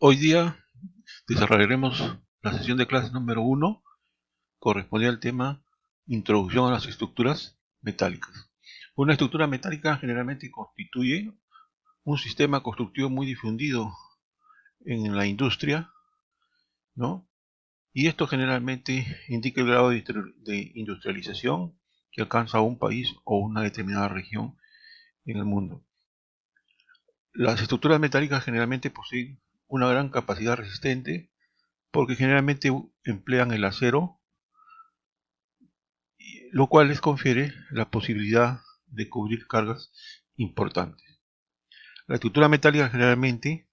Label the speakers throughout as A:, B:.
A: Hoy día desarrollaremos la sesión de clase número 1, correspondiente al tema Introducción a las estructuras metálicas. Una estructura metálica generalmente constituye un sistema constructivo muy difundido en la industria, ¿no? Y esto generalmente indica el grado de industrialización que alcanza un país o una determinada región en el mundo. Las estructuras metálicas generalmente poseen una gran capacidad resistente porque generalmente emplean el acero, lo cual les confiere la posibilidad de cubrir cargas importantes. La estructura metálica generalmente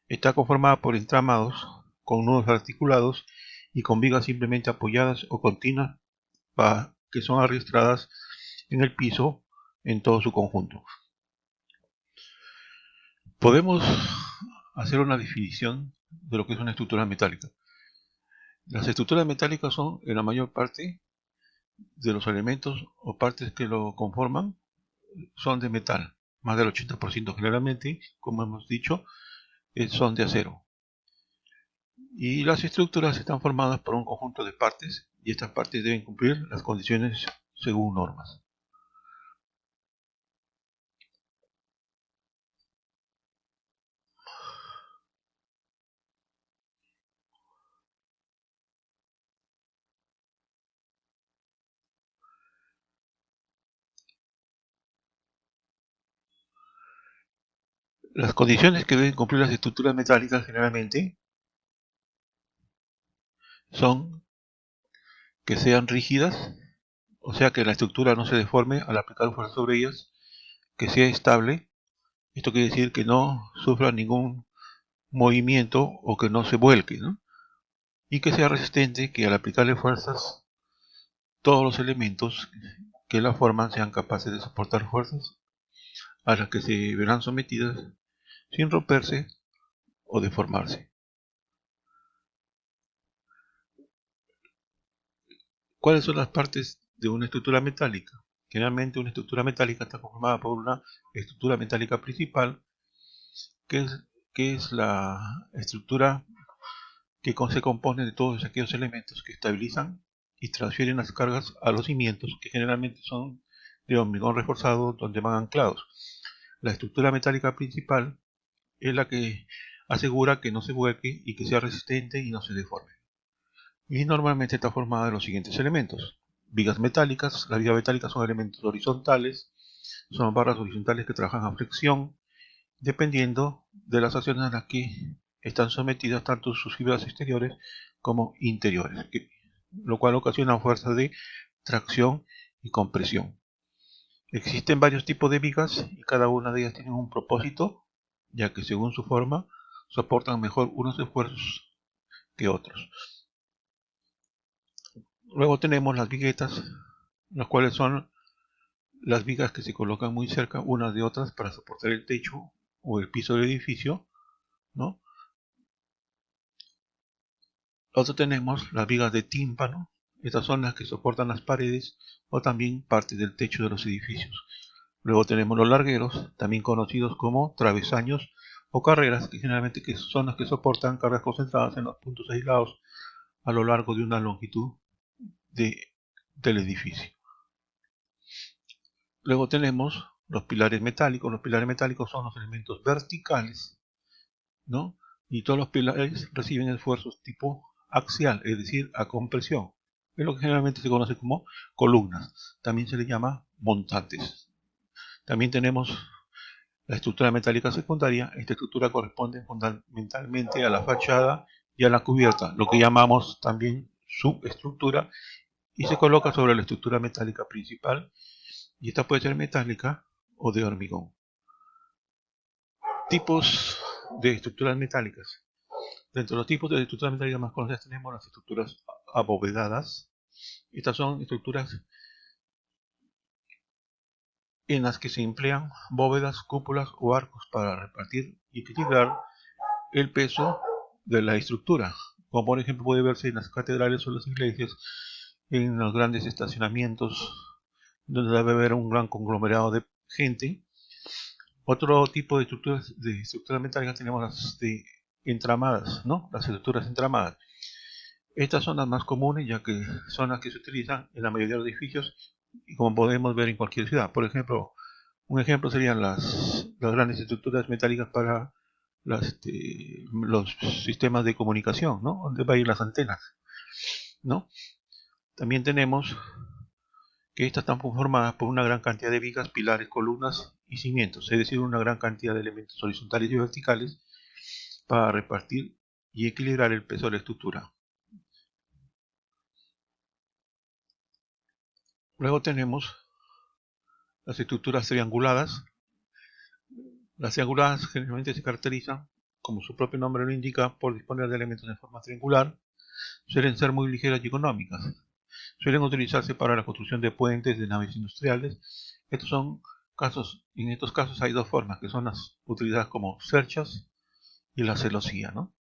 A: está conformada por entramados con nudos articulados y con vigas simplemente apoyadas o continuas que son arrastradas en el piso en todo su conjunto. Podemos hacer una definición de lo que es una estructura metálica. Las estructuras metálicas son, en la mayor parte de los elementos o partes que lo conforman, son de metal. Más del 80% generalmente, como hemos dicho, son de acero. Y las estructuras están formadas por un conjunto de partes y estas partes deben cumplir las condiciones según normas. Las condiciones que deben cumplir las estructuras metálicas generalmente son que sean rígidas, o sea que la estructura no se deforme al aplicar fuerza sobre ellas, que sea estable, esto quiere decir que no sufra ningún movimiento o que no se vuelque, ¿no? Y que sea resistente, que al aplicarle fuerzas todos los elementos que la forman sean capaces de soportar fuerzas a las que se verán sometidas sin romperse o deformarse. ¿Cuáles son las partes de una estructura metálica? Generalmente una estructura metálica está conformada por una estructura metálica principal, que es la estructura que se compone de todos aquellos elementos que estabilizan y transfieren las cargas a los cimientos, que generalmente son de hormigón reforzado donde van anclados. La estructura metálica principal es la que asegura que no se vuelque y que sea resistente y no se deforme. Y normalmente está formada de los siguientes elementos: vigas metálicas. Las vigas metálicas son elementos horizontales, son barras horizontales que trabajan a fricción, dependiendo de las acciones a las que están sometidas tanto sus fibras exteriores como interiores, lo cual ocasiona fuerzas de tracción y compresión. Existen varios tipos de vigas y cada una de ellas tiene un propósito, ya que según su forma soportan mejor unos esfuerzos que otros. Luego tenemos las viguetas, las cuales son las vigas que se colocan muy cerca unas de otras para soportar el techo o el piso del edificio, ¿no? Luego tenemos las vigas de tímpano. Estas son las que soportan las paredes o también partes del techo de los edificios. Luego tenemos los largueros, también conocidos como travesaños o carreras, que generalmente son las que soportan cargas concentradas en los puntos aislados a lo largo de una longitud del edificio. Luego tenemos los pilares metálicos. Los pilares metálicos son los elementos verticales, ¿no? Y todos los pilares reciben esfuerzos tipo axial, es decir, a compresión. Es lo que generalmente se conoce como columnas. También se le llama montantes. También tenemos la estructura metálica secundaria. Esta estructura corresponde fundamentalmente a la fachada y a la cubierta, lo que llamamos también subestructura, y se coloca sobre la estructura metálica principal, y esta puede ser metálica o de hormigón. Tipos de estructuras metálicas. Dentro de los tipos de estructuras metálicas más conocidas tenemos las estructuras abovedadas. Estas son estructuras en las que se emplean bóvedas, cúpulas o arcos para repartir y equilibrar el peso de la estructura, como por ejemplo puede verse en las catedrales o las iglesias, en los grandes estacionamientos donde debe haber un gran conglomerado de gente. Otro tipo de estructuras metálicas tenemos las de entramadas, ¿no? Las estructuras entramadas. Estas son las más comunes, ya que son las que se utilizan en la mayoría de los edificios y como podemos ver en cualquier ciudad. Por ejemplo, un ejemplo serían las grandes estructuras metálicas para los sistemas de comunicación, ¿no? Donde van a ir las antenas, ¿no? También tenemos que estas están conformadas por una gran cantidad de vigas, pilares, columnas y cimientos, es decir, una gran cantidad de elementos horizontales y verticales para repartir y equilibrar el peso de la estructura. Luego tenemos las estructuras trianguladas. Las trianguladas generalmente se caracterizan, como su propio nombre lo indica, por disponer de elementos en forma triangular. Suelen ser muy ligeras y económicas. Suelen utilizarse para la construcción de puentes, de naves industriales. En estos casos hay dos formas, que son las utilizadas como cerchas y la celosía, ¿no?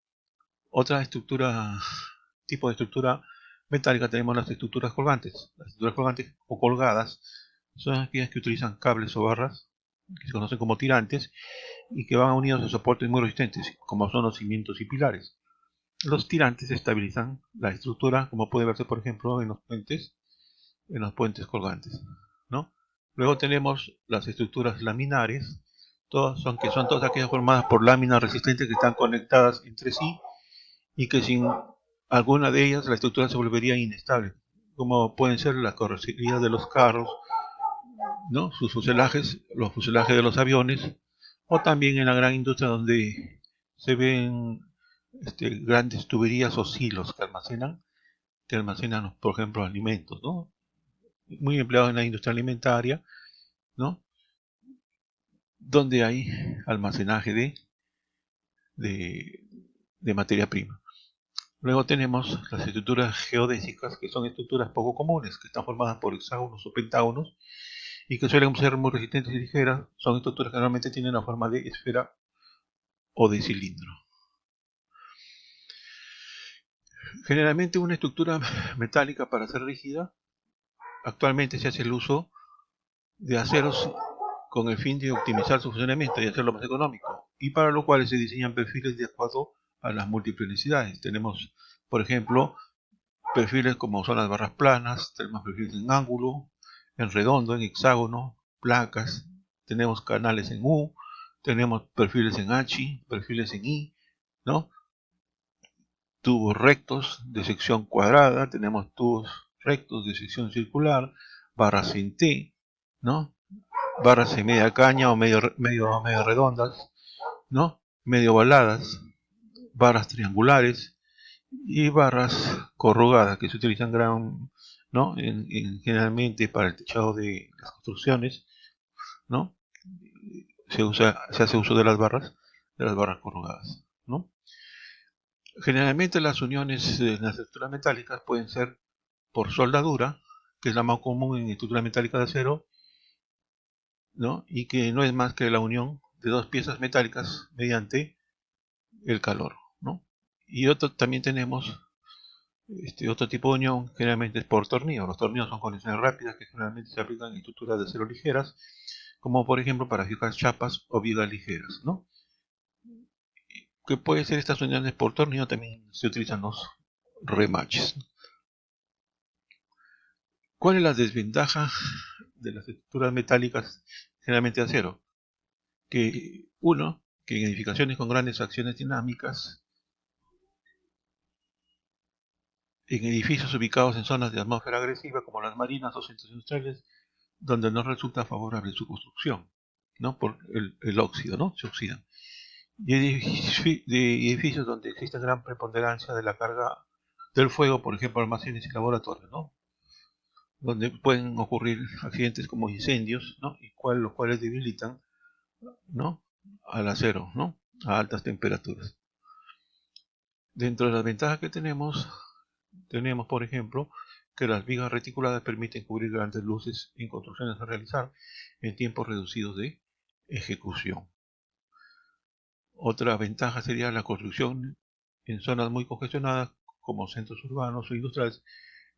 A: Otra tipo de estructura metálica tenemos las estructuras colgantes. Las estructuras colgantes o colgadas son aquellas que utilizan cables o barras, que se conocen como tirantes, y que van unidos a soportes muy resistentes, como son los cimientos y pilares. Los tirantes estabilizan la estructura, como puede verse, por ejemplo, en los puentes colgantes, ¿no? Luego tenemos las estructuras laminares, que son todas aquellas formadas por láminas resistentes que están conectadas entre sí y que sin alguna de ellas la estructura se volvería inestable, como pueden ser las carrocerías de los carros, ¿no? Sus fuselajes, los fuselajes de los aviones, o también en la gran industria donde se ven grandes tuberías o silos que almacenan, por ejemplo, alimentos, ¿no? Muy empleados en la industria alimentaria, ¿no? Donde hay almacenaje de, de materia prima. Luego tenemos las estructuras geodésicas, que son estructuras poco comunes, que están formadas por hexágonos o pentágonos y que suelen ser muy resistentes y ligeras. Son estructuras que normalmente tienen la forma de esfera o de cilindro. Generalmente una estructura metálica, para ser rígida, actualmente se hace el uso de aceros con el fin de optimizar su funcionamiento y hacerlo más económico, y para lo cual se diseñan perfiles de acuerdo a las múltiples necesidades. Tenemos, por ejemplo, perfiles como son las barras planas, tenemos perfiles en ángulo, en redondo, en hexágono, placas, tenemos canales en U, tenemos perfiles en H, perfiles en I, ¿no? Tubos rectos de sección cuadrada, tenemos tubos rectos de sección circular, barras en T, ¿no? Barras en media caña o medio redondas, ¿no? Medio ovaladas, barras triangulares y barras corrugadas que se utilizan ¿no? Generalmente para el techado de las construcciones, ¿no? Se hace uso de las barras corrugadas, ¿no? Generalmente las uniones en las estructuras metálicas pueden ser por soldadura, que es la más común en estructura metálica de acero, ¿no? Y que no es más que la unión de dos piezas metálicas mediante el calor, ¿no? Y también tenemos otro tipo de unión, generalmente es por tornillo. Los tornillos son conexiones rápidas que generalmente se aplican en estructuras de acero ligeras, como por ejemplo para fijar chapas o vigas ligeras, ¿no? Que puede ser estas uniones por tornillo, también se utilizan los remaches. ¿Cuál es la desventaja de las estructuras metálicas generalmente de acero? Que en edificaciones con grandes acciones dinámicas, en edificios ubicados en zonas de atmósfera agresiva como las marinas o centros industriales, donde no resulta favorable su construcción, ¿no? Por el óxido, ¿no? Se oxidan. Y edificios donde existe gran preponderancia de la carga del fuego, por ejemplo, almacenes y laboratorios, ¿no? Donde pueden ocurrir accidentes como incendios, ¿no? Los cuales debilitan, ¿no? Al acero, ¿no? A altas temperaturas. Dentro de las ventajas que tenemos, por ejemplo, que las vigas reticuladas permiten cubrir grandes luces en construcciones a realizar en tiempos reducidos de ejecución. Otra ventaja sería la construcción en zonas muy congestionadas como centros urbanos o industriales,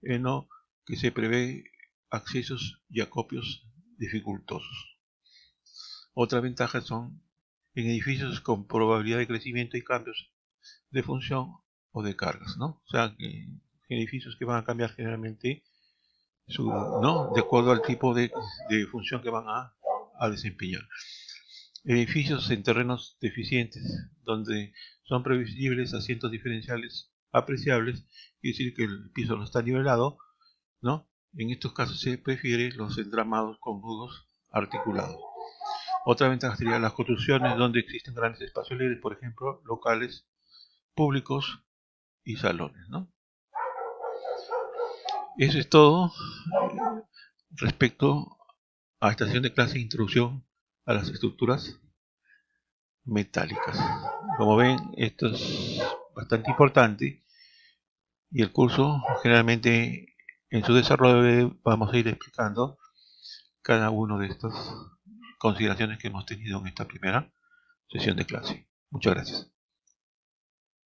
A: en lo que se prevé accesos y acopios dificultosos. Otras ventajas son en edificios con probabilidad de crecimiento y cambios de función o de cargas, ¿no? O sea, edificios que van a cambiar generalmente ¿no? De acuerdo al tipo de función que van a desempeñar. Edificios en terrenos deficientes, donde son previsibles asientos diferenciales apreciables, quiere decir que el piso no está nivelado, ¿no? En estos casos se prefiere los entramados con nudos articulados. Otra ventaja sería las construcciones donde existen grandes espacios libres, por ejemplo, locales públicos y salones, ¿no? Eso es todo respecto a esta sesión de clase de introducción a las estructuras metálicas. Como ven, esto es bastante importante y el curso generalmente en su desarrollo vamos a ir explicando cada una de estas consideraciones que hemos tenido en esta primera sesión de clase. Muchas gracias.